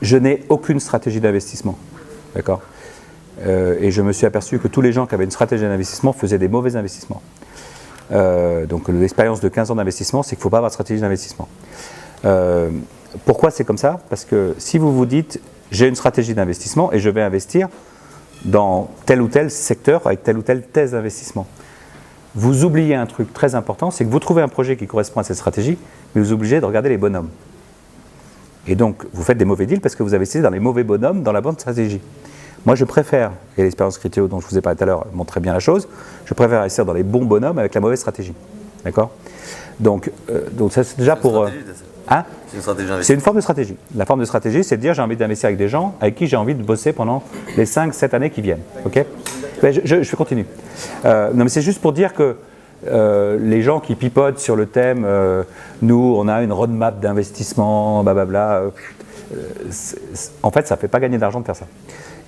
je n'ai aucune stratégie d'investissement. D'accord ? Et je me suis aperçu que tous les gens qui avaient une stratégie d'investissement faisaient des mauvais investissements. Donc l'expérience de 15 ans d'investissement, c'est qu'il ne faut pas avoir de stratégie d'investissement. Pourquoi c'est comme ça ? Parce que si vous vous dites, j'ai une stratégie d'investissement et je vais investir dans tel ou tel secteur avec telle ou telle thèse d'investissement, vous oubliez un truc très important, c'est que vous trouvez un projet qui correspond à cette stratégie, mais vous êtes obligé de regarder les bonhommes. Et donc, vous faites des mauvais deals parce que vous investissez dans les mauvais bonhommes dans la bonne stratégie. Moi, je préfère, et l'expérience Criteo dont je vous ai parlé tout à l'heure montre très bien la chose, je préfère investir dans les bons bonhommes avec la mauvaise stratégie. D'accord ? Donc ça, c'est déjà pour... Hein ? C'est une stratégie d'investissement. C'est une forme de stratégie. La forme de stratégie, c'est de dire j'ai envie d'investir avec des gens avec qui j'ai envie de bosser pendant les 5-7 années qui viennent. Ok ? Je continue. Non, mais c'est juste pour dire que les gens qui pipotent sur le thème nous, on a une roadmap d'investissement, blablabla, en fait, ça ne fait pas gagner de l'argent de faire ça.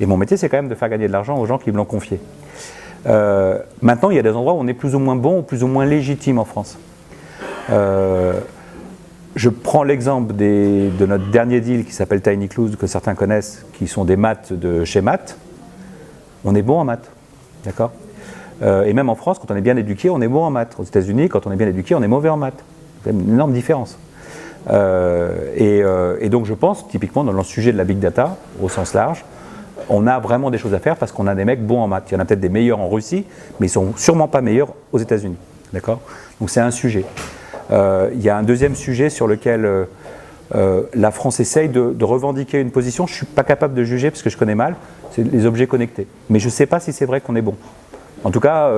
Et mon métier, c'est quand même de faire gagner de l'argent aux gens qui me l'ont confié. Maintenant, il y a des endroits où on est plus ou moins bon ou plus ou moins légitime en France. Je prends l'exemple de notre dernier deal qui s'appelle Tiny Clues, que certains connaissent, qui sont des maths de chez maths. On est bon en maths, d'accord ? Et même en France, quand on est bien éduqué, on est bon en maths. Aux États-Unis, quand on est bien éduqué, on est mauvais en maths. C'est une énorme différence. Et donc je pense, typiquement, dans le sujet de la big data, au sens large, on a vraiment des choses à faire parce qu'on a des mecs bons en maths. Il y en a peut-être des meilleurs en Russie, mais ils ne sont sûrement pas meilleurs aux États-Unis. D'accord ? Donc c'est un sujet. Il y a un deuxième sujet sur lequel la France essaye de revendiquer une position. Je ne suis pas capable de juger parce que je connais mal, c'est les objets connectés. Mais je ne sais pas si c'est vrai qu'on est bon. En tout cas,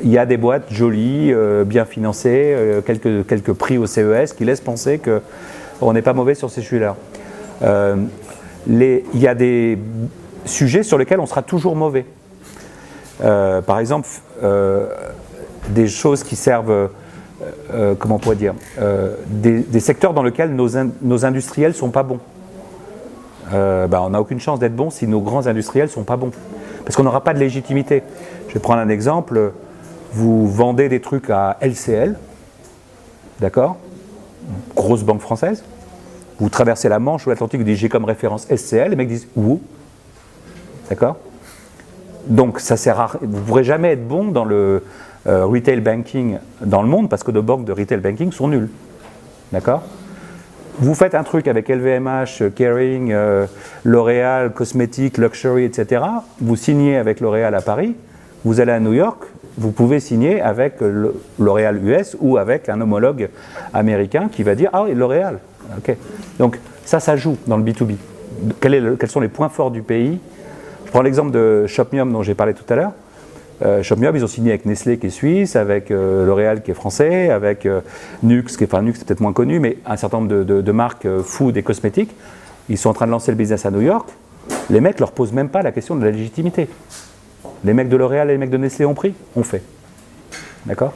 il y a des boîtes jolies, bien financées, quelques prix au CES qui laissent penser qu'on n'est pas mauvais sur ces sujets-là. Il y a des sujets sur lesquels on sera toujours mauvais. Par exemple, des choses qui servent, comment on pourrait dire, des secteurs dans lesquels nos industriels ne sont pas bons. On n'a aucune chance d'être bon si nos grands industriels ne sont pas bons. Parce qu'on n'aura pas de légitimité. Je vais prendre un exemple. Vous vendez des trucs à LCL, d'accord ? Grosse banque française. Vous traversez la Manche ou l'Atlantique, vous dites j'ai comme référence SCL, les mecs disent où ? D'accord ? Donc ça sert à... Vous ne pourrez jamais être bon dans le retail banking dans le monde parce que nos banques de retail banking sont nulles. D'accord ? Vous faites un truc avec LVMH, Kering, L'Oréal, Cosmétiques, Luxury, etc. Vous signez avec L'Oréal à Paris, vous allez à New York, vous pouvez signer avec L'Oréal US ou avec un homologue américain qui va dire « Ah oui, L'Oréal ». Okay. Donc ça joue dans le B2B. Quels sont les points forts du pays ? Je prends l'exemple de Shopmium dont j'ai parlé tout à l'heure. Shopmium, ils ont signé avec Nestlé qui est suisse, avec L'Oréal qui est français, avec Nux, Nux c'est peut-être moins connu, mais un certain nombre de marques food et cosmétiques. Ils sont en train de lancer le business à New York. Les mecs ne leur posent même pas la question de la légitimité. Les mecs de L'Oréal et les mecs de Nestlé ont pris, on fait. D'accord ?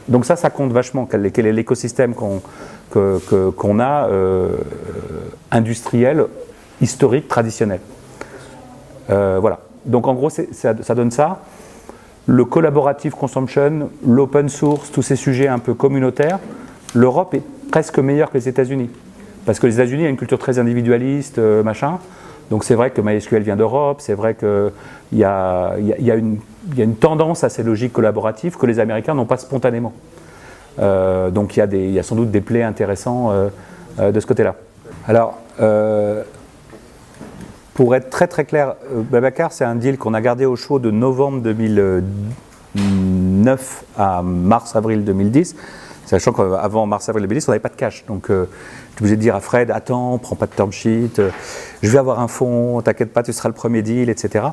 Donc ça compte vachement. Quel est l'écosystème qu'on a industriel, historique, traditionnel. Voilà. Donc en gros, ça donne ça. Le collaborative consumption, l'open source, tous ces sujets un peu communautaires, l'Europe est presque meilleure que les États-Unis. Parce que les États-Unis, il y a une culture très individualiste, machin. Donc c'est vrai que MySQL vient d'Europe, c'est vrai qu'il y a une tendance à ces logiques collaboratives que les Américains n'ont pas spontanément. Donc il y a sans doute des plaies intéressants de ce côté-là. Alors, pour être très très clair, Blablacar, c'est un deal qu'on a gardé au chaud de novembre 2009 à mars-avril 2010, sachant qu'avant mars-avril 2010, on n'avait pas de cash. Donc, je suis obligé de dire à Fred, attends, prends pas de term sheet, je vais avoir un fonds, t'inquiète pas, tu seras le premier deal, etc.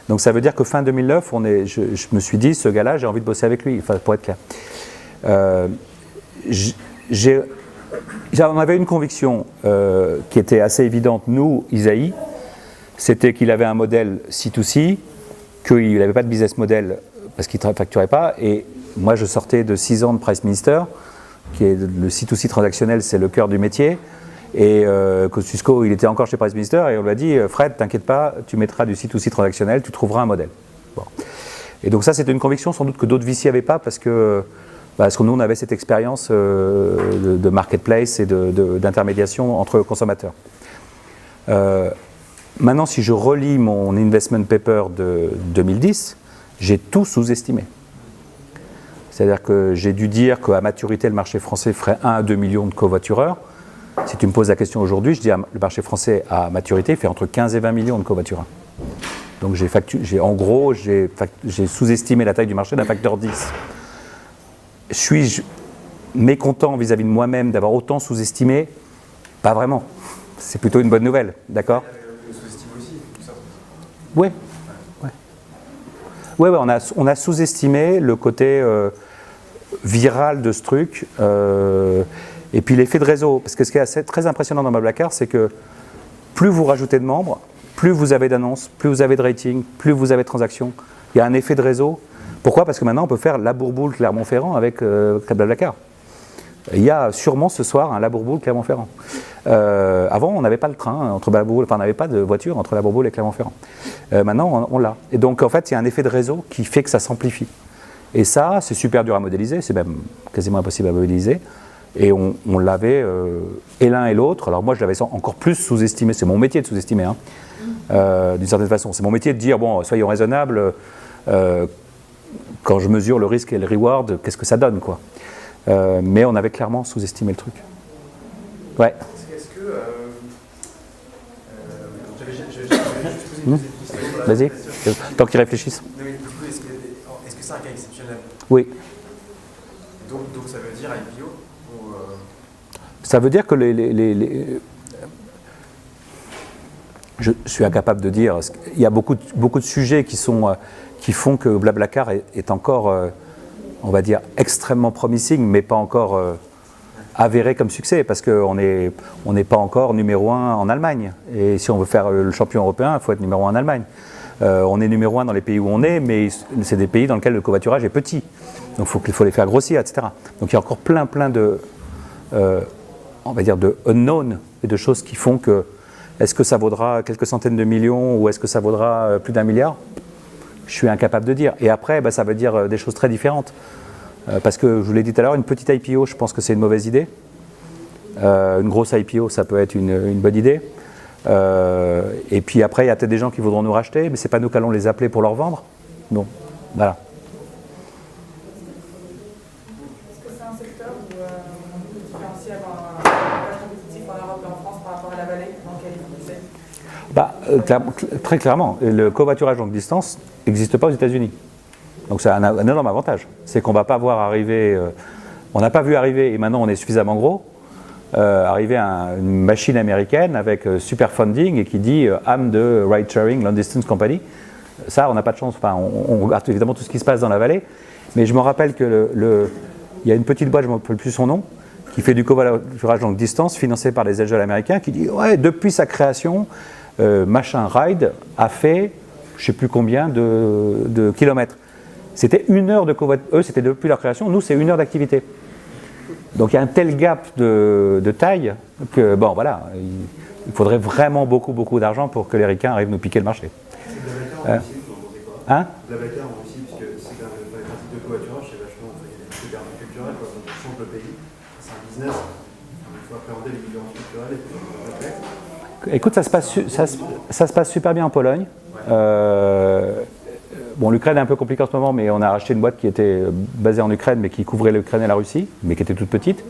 Donc, ça veut dire que fin 2009, je me suis dit, ce gars-là, j'ai envie de bosser avec lui, enfin, pour être clair. On avait une conviction qui était assez évidente, nous, Isaïe, c'était qu'il avait un modèle C2C, qu'il n'avait pas de business model parce qu'il ne facturait pas. Et moi, je sortais de 6 ans de Price Minister, qui est le C2C transactionnel, c'est le cœur du métier. Et Kosciuszko, il était encore chez Price Minister et on lui a dit Fred, t'inquiète pas, tu mettras du C2C transactionnel, tu trouveras un modèle. Bon. Et donc ça, c'était une conviction sans doute que d'autres VC n'avaient pas parce que nous, on avait cette expérience de marketplace et d'intermédiation entre consommateurs. Maintenant, si je relis mon investment paper de 2010, j'ai tout sous-estimé. C'est-à-dire que j'ai dû dire qu'à maturité, le marché français ferait 1 à 2 millions de covoitureurs. Si tu me poses la question aujourd'hui, je dis le marché français à maturité fait entre 15 et 20 millions de covoitureurs. Donc en gros, j'ai sous-estimé la taille du marché d'un facteur 10. Suis-je mécontent vis-à-vis de moi-même d'avoir autant sous-estimé? Pas vraiment. C'est plutôt une bonne nouvelle, d'accord? On sous-estime aussi, tout ça. Oui. Ouais, on a sous-estimé le côté viral de ce truc. Et puis l'effet de réseau. Parce que ce qui est assez, très impressionnant dans Blablacar, c'est que plus vous rajoutez de membres, plus vous avez d'annonces, plus vous avez de rating, plus vous avez de transactions. Il y a un effet de réseau. Pourquoi? Parce que maintenant, on peut faire la Bourboule Clermont-Ferrand avec Blablacar. Il y a sûrement ce soir un La Bourboule Clermont-Ferrand. Avant, on n'avait pas le train entre la Bourboule, enfin, on n'avait pas de voiture entre la Bourboule et Clermont-Ferrand. Maintenant, on l'a. Et donc, en fait, il y a un effet de réseau qui fait que ça s'amplifie. Et ça, c'est super dur à modéliser, c'est même quasiment impossible à modéliser. Et on l'avait, et l'un et l'autre. Alors moi, je l'avais encore plus sous-estimé. C'est mon métier de sous-estimer, hein, d'une certaine façon. C'est mon métier de dire, bon, soyons raisonnables. Quand je mesure le risque et le reward, qu'est-ce que ça donne, quoi. Mais on avait clairement sous-estimé le truc. Ouais. Est-ce que... j'avais juste posé une question. Vas-y, tant qu'ils réfléchissent. Non, mais du coup, est-ce que c'est un cas exceptionnel? Oui. Donc ça veut dire IPO ou Ça veut dire que je suis incapable de dire. Il y a beaucoup de sujets qui font que Blablacar est encore, on va dire, extrêmement promising, mais pas encore avéré comme succès, parce qu'on n'est pas encore numéro 1 en Allemagne. Et si on veut faire le champion européen, il faut être numéro 1 en Allemagne. On est numéro 1 dans les pays où on est, mais c'est des pays dans lesquels le covoiturage est petit. Donc il faut les faire grossir, etc. Donc il y a encore plein de, on va dire, de unknown et de choses qui font que, est-ce que ça vaudra quelques centaines de millions ou est-ce que ça vaudra plus d'1 milliard? Je suis incapable de dire. Et après, ça veut dire des choses très différentes. Parce que, je vous l'ai dit tout à l'heure, une petite IPO, je pense que c'est une mauvaise idée. Une grosse IPO, ça peut être une bonne idée. Et puis après, il y a peut-être des gens qui voudront nous racheter, mais ce n'est pas nous qui allons les appeler pour leur vendre. Bon, voilà. Est-ce que c'est un secteur où on peut différencier avoir un avantage compétitif en Europe et en France par rapport à la vallée dans laquelle il faut Très clairement, le covoiturage longue distance n'existe pas aux États-Unis. Donc c'est un énorme avantage. C'est qu'on ne va pas voir arriver, on n'a pas vu arriver, et maintenant on est suffisamment gros, arriver à une machine américaine avec super funding et qui dit I'm the ride sharing long distance company. Ça, on n'a pas de chance. Enfin, on regarde évidemment tout ce qui se passe dans la vallée, mais je me rappelle que il y a une petite boîte, je ne me rappelle plus son nom, qui fait du covoiturage longue distance financé par les angels américains, qui dit ouais, depuis sa création, machin ride a fait je ne sais plus combien de kilomètres. C'était 1 heure de covoiturage. Eux, c'était depuis leur création. Nous, c'est 1 heure d'activité. Donc, il y a un tel gap de taille que, bon, voilà, il faudrait vraiment beaucoup d'argent pour que les ricains arrivent à nous piquer le marché. c'est Blablacar en Russie, vous en pensez quoi? Hein? Blablacar en Russie, puisque c'est quand même les pratiques de covoiturage, c'est vachement, il y a des trucs culturels, quoi. Donc, on change le pays, c'est un business. Il faut appréhender les différences culturelles et tout. Écoute, ça se passe super bien en Pologne. Bon, l'Ukraine est un peu compliquée en ce moment, mais on a racheté une boîte qui était basée en Ukraine, mais qui couvrait l'Ukraine et la Russie, mais qui était toute petite.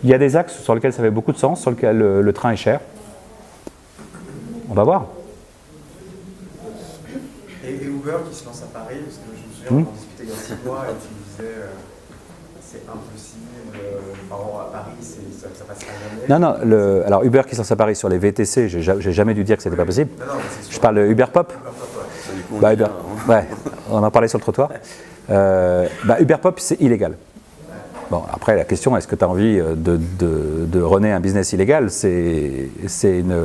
Il y a des axes sur lesquels ça fait beaucoup de sens, sur lesquels le train est cher. On va voir. Et Uber qui se lance à Paris, parce que je me souviens qu'on discutait il y a 6 mois et tu me disais c'est impossible, par rapport à Paris, ça passera jamais. Non, alors Uber qui se lance à Paris sur les VTC, j'ai jamais dû dire que c'était pas possible. Non, je parle de Uber Pop. Uber, ouais, on en parlait sur le trottoir. Uber Pop, c'est illégal. Bon, après, la question, est-ce que tu as envie de runner un business illégal? C'est une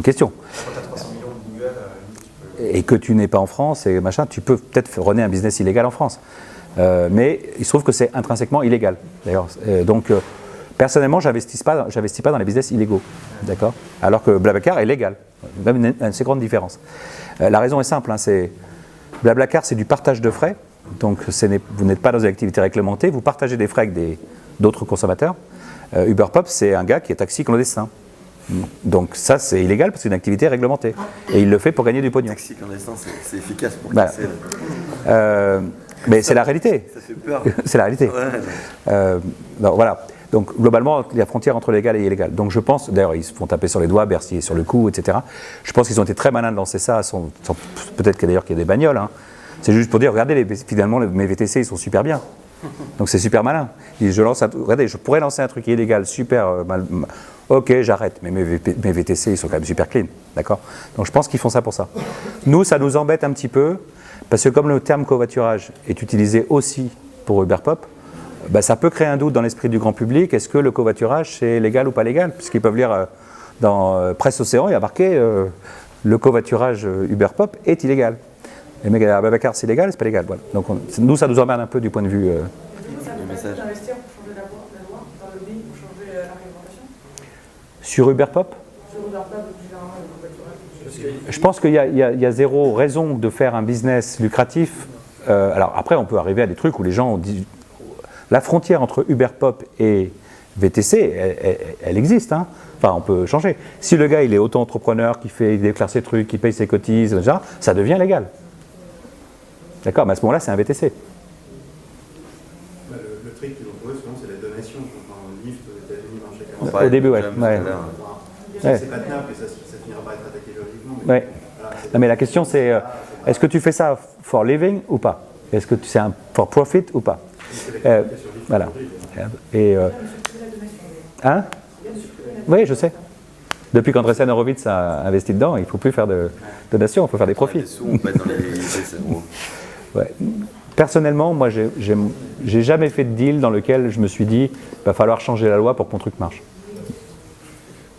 question. Quand tu as 300 millions de Google, tu peux... Et que tu n'es pas en France, et machin, tu peux peut-être runner un business illégal en France. Mais il se trouve que c'est intrinsèquement illégal. D'ailleurs, donc, personnellement, j'investis pas dans les business illégaux. D'accord? Alors que Blablacar est légal. Même une assez grande différence. La raison est simple, Blablacar, c'est du partage de frais. Donc, vous n'êtes pas dans une activité réglementée, vous partagez des frais avec d'autres consommateurs. Uber Pop, c'est un gars qui est taxi clandestin. Donc ça, c'est illégal parce que c'est une activité réglementée. Et il le fait pour gagner du pognon. Taxi clandestin, c'est efficace pour Voilà. casser. Mais c'est la réalité. Ça fait peur. C'est la réalité. Ouais. Donc, voilà. Donc globalement, il y a frontière entre légal et illégal. Donc je pense, d'ailleurs, ils se font taper sur les doigts, Bercy est sur le coup, etc. Je pense qu'ils ont été très malins de lancer ça. Peut-être qu'il y a des bagnoles. Hein. C'est juste pour dire, regardez, finalement, mes VTC, ils sont super bien. Donc c'est super malin. Regardez, je pourrais lancer un truc illégal, super mal. Ok, j'arrête, mais mes VTC, ils sont quand même super clean, d'accord? Donc je pense qu'ils font ça pour ça. Nous, ça nous embête un petit peu, parce que comme le terme covoiturage est utilisé aussi pour Uberpop, bah, ça peut créer un doute dans l'esprit du grand public. Est-ce que le covoiturage, c'est légal ou pas légal? Puisqu'ils peuvent lire dans Presse Océan, il y a marqué le covoiturage Uberpop est illégal. Les mecs, ah, Babacar, c'est légal, c'est pas légal. Voilà. Donc nous, ça nous emmerde un peu du point de vue. Ça vous permet d'investir pour changer la loi dans le pays, pour changer la réglementation? Sur Uberpop, Sur Uberpop, généralement, le covoiturage. je pense qu'il y a zéro raison de faire un business lucratif. Alors après, on peut arriver à des trucs où les gens disent... La frontière entre Uberpop et VTC, elle existe. Hein. Enfin, on peut changer. Si le gars, il est auto-entrepreneur, il déclare ses trucs, il paye ses cotises, etc., ça devient légal. D'accord, mais à ce moment-là, c'est un VTC. Le trick qu'ils vont trouver, souvent, c'est la donation. Enfin, Lyft aux États-Unis, dans chacun. Au début, ouais. C'est pas tenable et ça finira par être attaqué juridiquement. Mais Ouais. voilà, Non, mais la question, c'est est-ce que tu fais ça for living ou pas? Est-ce que c'est un for profit ou pas? Voilà. Et, hein? Oui, je sais. Depuis qu'Andreessen Horowitz a investi dedans, il ne faut plus faire de donations, il faut faire des profits. Les sous, on met dans les... c'est gros. Ouais. Personnellement, moi, j'ai jamais fait de deal dans lequel je me suis dit il va falloir changer la loi pour que mon truc marche.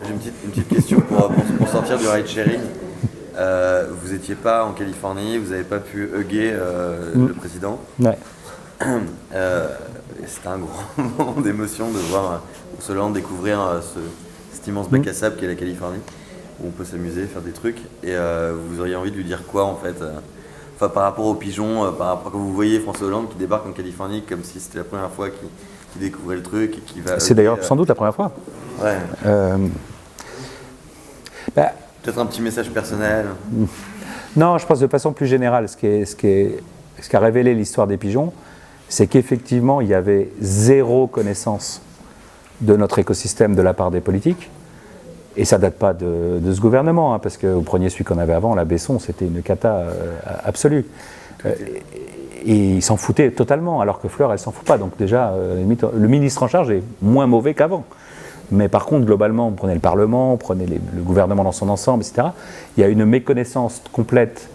J'ai une petite question pour sortir du ride-sharing. Vous n'étiez pas en Californie, vous n'avez pas pu hugger le président. Ouais. C'était un grand moment d'émotion de voir Hollande découvrir cet immense bac à sable qu'est la Californie, où on peut s'amuser, faire des trucs. Et vous auriez envie de lui dire quoi en fait Enfin, par rapport aux pigeons, par rapport quand vous voyez François Hollande qui débarque en Californie comme si c'était la première fois qu'il découvrait le truc et qui va. C'est d'ailleurs sans doute la première fois. Ouais. Bah, Peut-être un petit message personnel. non, je pense de façon plus générale, ce qu'a révélé l'histoire des pigeons, c'est qu'effectivement, il y avait zéro connaissance de notre écosystème de la part des politiques. Et ça ne date pas de ce gouvernement, hein, parce que vous preniez celui qu'on avait avant, la Besson, c'était une cata absolue. Et ils s'en foutaient totalement, alors que Fleur, elle ne s'en fout pas. Donc déjà, le ministre en charge est moins mauvais qu'avant. Mais par contre, globalement, vous prenez le Parlement, vous prenez le gouvernement dans son ensemble, etc. Il y a une méconnaissance complète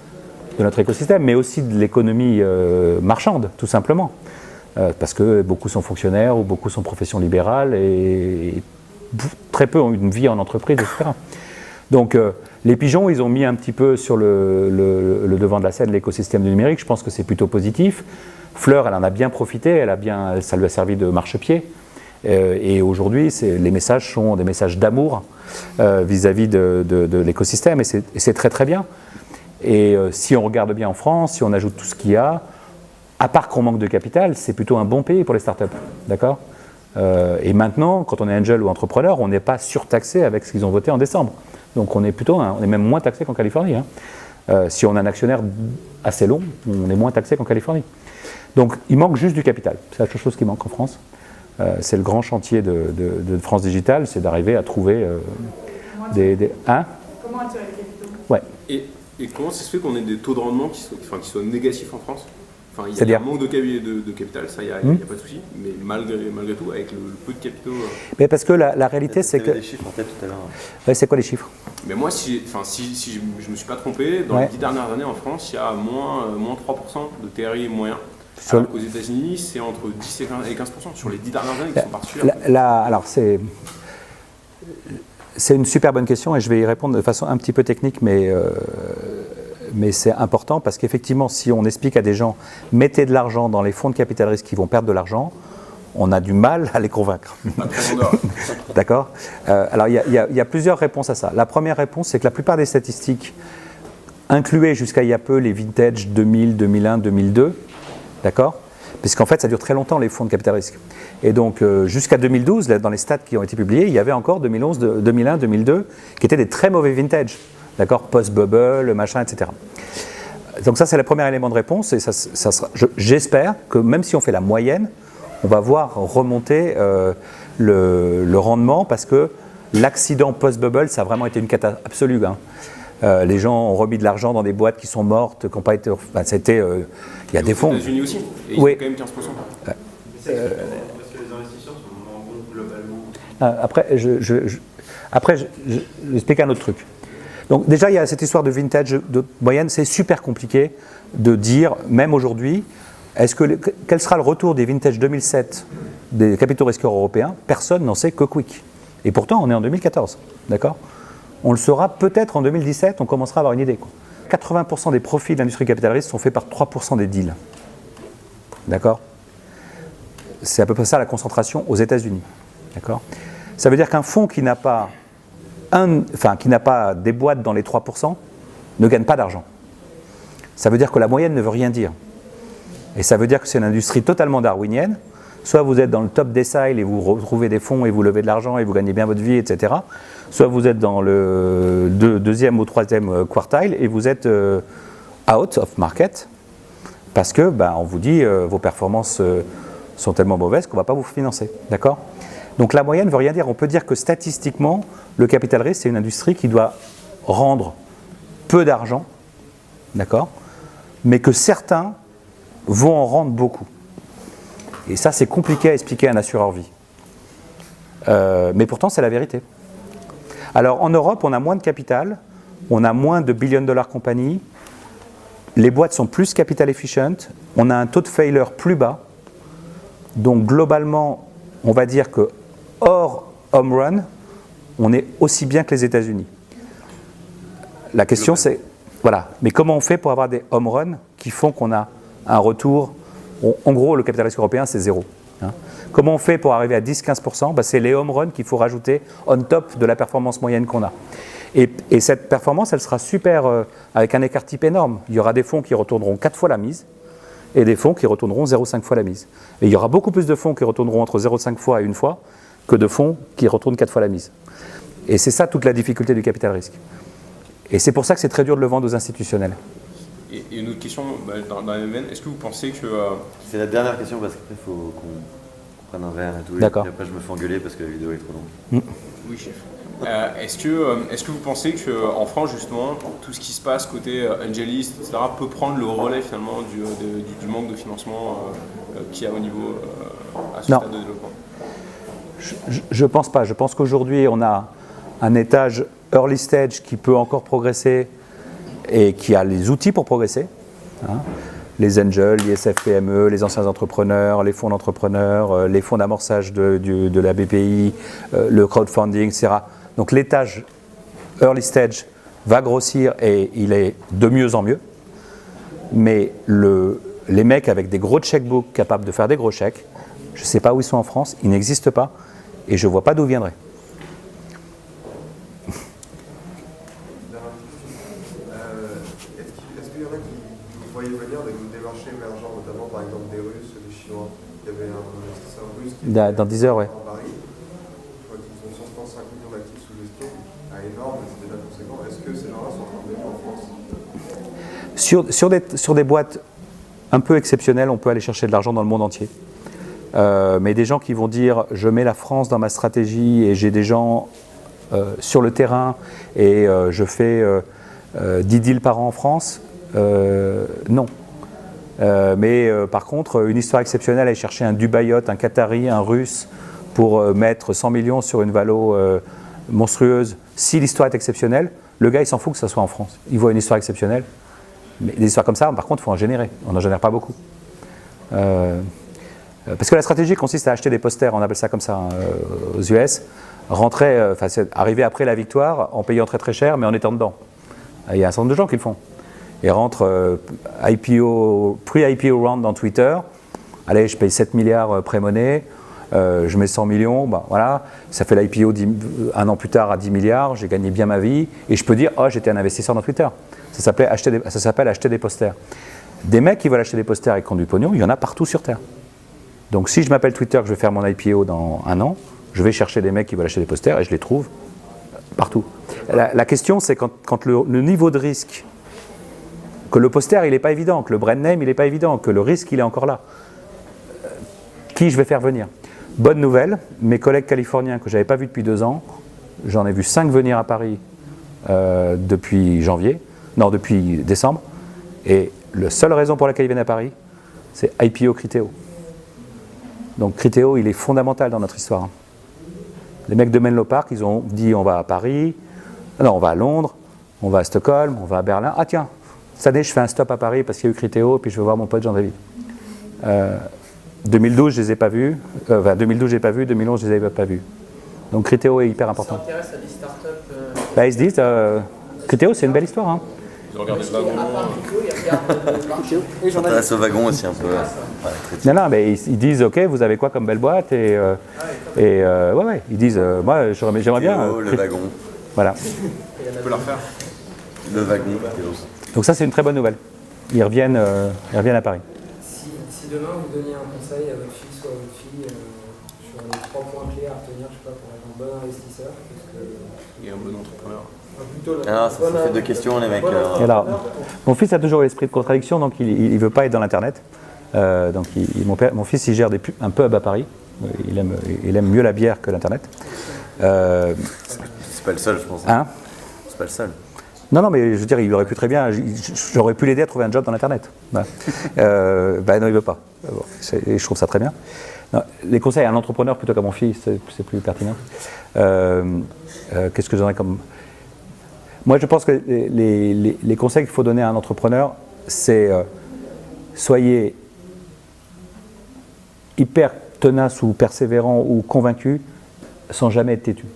de notre écosystème, mais aussi de l'économie marchande, tout simplement. Parce que beaucoup sont fonctionnaires ou beaucoup sont profession libérale et très peu ont une vie en entreprise, etc. Donc les pigeons, ils ont mis un petit peu sur le devant de la scène l'écosystème du numérique. Je pense que c'est plutôt positif. Fleur, elle en a bien profité, ça lui a servi de marchepied. Et aujourd'hui, les messages sont des messages d'amour vis-à-vis de l'écosystème, et c'est très très bien. Et si on regarde bien en France, si on ajoute tout ce qu'il y a, à part qu'on manque de capital, c'est plutôt un bon pays pour les startups, d'accord ? Et maintenant, quand on est angel ou entrepreneur, on n'est pas surtaxé avec ce qu'ils ont voté en décembre. Donc on est même moins taxé qu'en Californie. Hein. Si on a un actionnaire assez long, on est moins taxé qu'en Californie. Donc il manque juste du capital. C'est la seule chose qui manque en France. C'est le grand chantier de France Digital, c'est d'arriver à trouver des... Hein ? Comment attirer les capitaux ? Ouais. Et comment ça se fait qu'on ait des taux de rendement qui soient négatifs en France ? Enfin, il y a C'est-à-dire un manque de capital, ça, il n'y a pas de souci, mais malgré tout, avec le peu de capitaux... Mais parce que la réalité, c'est que... Vous avez des chiffres en tête tout à l'heure. Ouais, c'est quoi les chiffres ? Mais moi, si je ne me suis pas trompé, dans les 10 dernières années en France, il y a moins 3% de TRI moyen. Alors qu'aux États-Unis, c'est entre 10 et 15% sur les 10 dernières années qui sont partis. Alors, c'est une super bonne question et je vais y répondre de façon un petit peu technique, mais c'est important parce qu'effectivement, si on explique à des gens « mettez de l'argent dans les fonds de capital risque qui vont perdre de l'argent », on a du mal à les convaincre. D'accord ? Alors, il y a plusieurs réponses à ça. La première réponse, c'est que la plupart des statistiques incluaient jusqu'à il y a peu les vintage 2000, 2001, 2002, d'accord ? Puisqu'en fait, ça dure très longtemps, les fonds de capital risque. Et donc, jusqu'à 2012, là, dans les stats qui ont été publiés, il y avait encore 2011, 2001, 2002, qui étaient des très mauvais vintage, d'accord, post-bubble, machin, etc. Donc ça, c'est le premier élément de réponse. Et j'espère que même si on fait la moyenne, on va voir remonter le rendement, parce que l'accident post-bubble, ça a vraiment été une cata absolue. Hein. Les gens ont remis de l'argent dans des boîtes qui sont mortes, qui n'ont pas été. Enfin, c'était. Il y a des fonds. Aux États-Unis aussi. Et ils Oui. ont quand même 15%. Parce que les investisseurs sont moins bons globalement. Après, je vais expliquer un autre truc. Donc déjà, il y a cette histoire de vintage de moyenne. C'est super compliqué de dire, même aujourd'hui, quel sera le retour des vintage 2007 des capitaux risqueurs européens? Personne n'en sait que Quick. Et pourtant, on est en 2014, d'accord? On le saura peut-être en 2017, on commencera à avoir une idée, quoi. 80% des profits de l'industrie capitaliste sont faits par 3% des deals. D'accord? C'est à peu près ça la concentration aux États-Unis. D'accord? Ça veut dire qu'un fonds qui n'a pas des boîtes dans les 3% ne gagne pas d'argent. Ça veut dire que la moyenne ne veut rien dire. Et ça veut dire que c'est une industrie totalement darwinienne. Soit vous êtes dans le top decile et vous retrouvez des fonds et vous levez de l'argent et vous gagnez bien votre vie, etc. Soit vous êtes dans le deuxième ou troisième quartile et vous êtes out of market parce que on vous dit vos performances sont tellement mauvaises qu'on ne va pas vous financer. D'accord? Donc la moyenne ne veut rien dire. On peut dire que statistiquement, le capital risque, c'est une industrie qui doit rendre peu d'argent, d'accord, mais que certains vont en rendre beaucoup. Et ça, c'est compliqué à expliquer à un assureur vie. Mais pourtant, c'est la vérité. Alors, en Europe, on a moins de capital, on a moins de billion-dollar compagnies, les boîtes sont plus capital efficient, on a un taux de failure plus bas. Donc, globalement, on va dire que hors home run, on est aussi bien que les États-Unis. La question, c'est, voilà, mais comment on fait pour avoir des home runs qui font qu'on a un retour? En gros, le capital risque européen, c'est 0. Hein. Comment on fait pour arriver à 10-15% ? C'est les home runs qu'il faut rajouter on top de la performance moyenne qu'on a. Et cette performance, elle sera super avec un écart type énorme. Il y aura des fonds qui retourneront 4 fois la mise et des fonds qui retourneront 0,5 fois la mise. Et il y aura beaucoup plus de fonds qui retourneront entre 0,5 fois et 1 fois que de fonds qui retournent 4 fois la mise. Et c'est ça toute la difficulté du capital risque. Et c'est pour ça que c'est très dur de le vendre aux institutionnels. Et une autre question dans la même veine, est-ce que vous pensez que... C'est la dernière question parce qu'après il faut qu'on prenne un verre et tout. D'accord. Et après je me fais engueuler parce que la vidéo est trop longue. Oui, chef. Est-ce que vous pensez qu'en France, justement, tout ce qui se passe côté Angelist, etc., peut prendre le relais finalement du manque de financement qu'il y a au niveau à ce stade de développement? Je ne pense pas. Je pense qu'aujourd'hui, on a un étage early stage qui peut encore progresser et qui a les outils pour progresser. Hein. Les angels, les SFPME, les anciens entrepreneurs, les fonds d'entrepreneurs, les fonds d'amorçage de la BPI, le crowdfunding, etc. Donc l'étage early stage va grossir et il est de mieux en mieux. Mais les mecs avec des gros checkbooks capables de faire des gros chèques, je ne sais pas où ils sont en France, ils n'existent pas et je ne vois pas d'où ils viendraient. Est-ce qu'il y en a qui vous voyez venir des marchés émergents, notamment par exemple des Russes, des Chinois? Il y avait un investisseur russe qui Dans 10 heures, ouais. en Paris. Je crois qu'ils ont 135 millions d'actifs sous gestion, énorme, c'est déjà conséquent. Est-ce que ces gens-là sont en train de venir en France? Sur des boîtes un peu exceptionnelles, on peut aller chercher de l'argent dans le monde entier. Mais des gens qui vont dire je mets la France dans ma stratégie et j'ai des gens sur le terrain et je fais 10 deals par an en France, non. Mais par contre, une histoire exceptionnelle, aller chercher un Dubaïote, un Qatari, un Russe pour mettre 100 millions sur une valo monstrueuse, si l'histoire est exceptionnelle, le gars il s'en fout que ça soit en France. Il voit une histoire exceptionnelle. Mais des histoires comme ça, par contre, il faut en générer. On n'en génère pas beaucoup. Parce que la stratégie consiste à acheter des posters, on appelle ça comme ça aux US, arriver après la victoire en payant très très cher, mais en étant dedans. Il y a un certain nombre de gens qui le font. Ils rentrent pre-IPO round dans Twitter, allez, je paye 7 milliards pré-monnaie, je mets 100 millions, voilà, ça fait l'IPO un an plus tard à 10 milliards, j'ai gagné bien ma vie, et je peux dire, oh, j'étais un investisseur dans Twitter. Ça s'appelle acheter des posters. Des mecs qui veulent acheter des posters et qui ont du pognon, il y en a partout sur Terre. Donc si je m'appelle Twitter, que je vais faire mon IPO dans 1 an, je vais chercher des mecs qui veulent acheter des posters et je les trouve partout. La question, c'est quand le niveau de risque, que le poster, il n'est pas évident, que le brand name, il n'est pas évident, que le risque, il est encore là. Qui je vais faire venir? Bonne nouvelle, mes collègues californiens que je n'avais pas vus depuis 2 ans, j'en ai vu 5 venir à Paris depuis décembre. Et la seule raison pour laquelle ils viennent à Paris, c'est IPO Criteo. Donc Criteo, il est fondamental dans notre histoire. Les mecs de Menlo Park, ils ont dit on va à Paris, non, on va à Londres, on va à Stockholm, on va à Berlin. Ah tiens, cette année je fais un stop à Paris parce qu'il y a eu Criteo et puis je vais voir mon pote Jean-David. 2012, je les ai pas vus. 2012, je n'ai pas vu. 2011, je les avais pas vus. Donc Criteo est hyper important. Ça intéresse à des startups. Bah, ils se disent, Criteo, c'est une belle histoire. Hein. Ils regardent les wagons. Ça s'intéresse au wagon aussi un peu. Non, mais ils disent, ok, vous avez quoi comme belle boîte et ouais, ils disent, moi, j'aimerais bien. Le wagon. Voilà. Tu peux la refaire. Le wagon. Donc ça, c'est une très bonne nouvelle. Ils reviennent à Paris. Si demain vous donniez un conseil à votre fils ou à votre fille sur les 3 points clés à retenir, je sais pas, pour être un bon investisseur, Il est un bon entrepreneur. Ça fait 2 questions les mecs. Et alors, mon fils a toujours l'esprit de contradiction, donc il ne veut pas être dans l'internet. Donc mon fils, il gère un pub à Paris. Il aime mieux la bière que l'internet. C'est pas le seul, je pense. Hein? C'est pas le seul. Non, mais je veux dire, il aurait pu très bien. J'aurais pu l'aider à trouver un job dans l'internet. Voilà. Non, il veut pas. Bon, et je trouve ça très bien. Non, les conseils à un entrepreneur plutôt qu'à mon fils, c'est plus pertinent. Qu'est-ce que j'en ai comme. Moi, je pense que les conseils qu'il faut donner à un entrepreneur, c'est soyez hyper tenace ou persévérant ou convaincu sans jamais être têtu.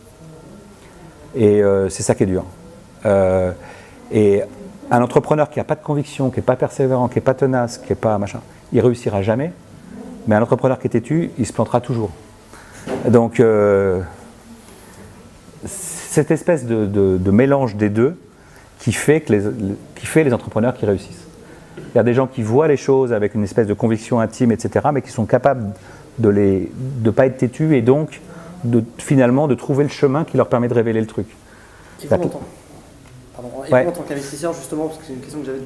Et c'est ça qui est dur. Et un entrepreneur qui n'a pas de conviction, qui n'est pas persévérant, qui n'est pas tenace, qui n'est pas machin, il réussira jamais. Mais un entrepreneur qui est têtu, il se plantera toujours. Donc, cette espèce de mélange des deux qui fait les entrepreneurs qui réussissent. Il y a des gens qui voient les choses avec une espèce de conviction intime, etc., mais qui sont capables de ne pas être têtus et donc finalement de trouver le chemin qui leur permet de révéler le truc. Et vous, en tant qu'investisseur, justement, parce que c'est une question que j'avais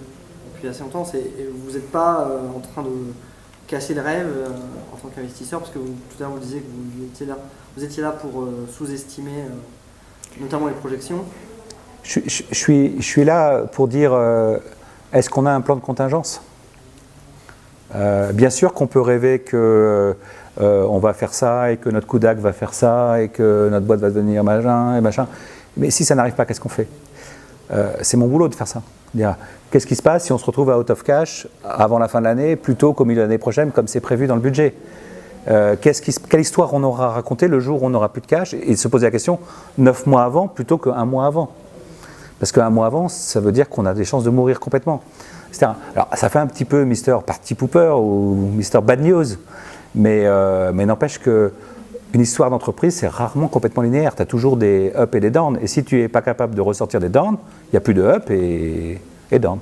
depuis assez longtemps, c'est vous n'êtes pas en train de casser le rêve en tant qu'investisseur, parce que tout à l'heure vous disiez que vous étiez là pour sous-estimer notamment les projections. Je suis là pour dire, est-ce qu'on a un plan de contingence? Bien sûr qu'on peut rêver que on va faire ça et que notre coudac va faire ça et que notre boîte va devenir machin. Mais si ça n'arrive pas, qu'est-ce qu'on fait? C'est mon boulot de faire ça. Qu'est-ce qui se passe si on se retrouve à out of cash avant la fin de l'année plutôt qu'au milieu de l'année prochaine comme c'est prévu dans le budget? Quelle histoire on aura raconté le jour où on n'aura plus de cash? Et se poser la question 9 mois avant plutôt qu'un mois avant. Parce qu'un mois avant, ça veut dire qu'on a des chances de mourir complètement. Alors ça fait un petit peu Mr. Party Pooper ou Mr. Bad News, mais n'empêche que une histoire d'entreprise, c'est rarement complètement linéaire. Tu as toujours des up et des down. Et si tu n'es pas capable de ressortir des downs, il n'y a plus de up et down.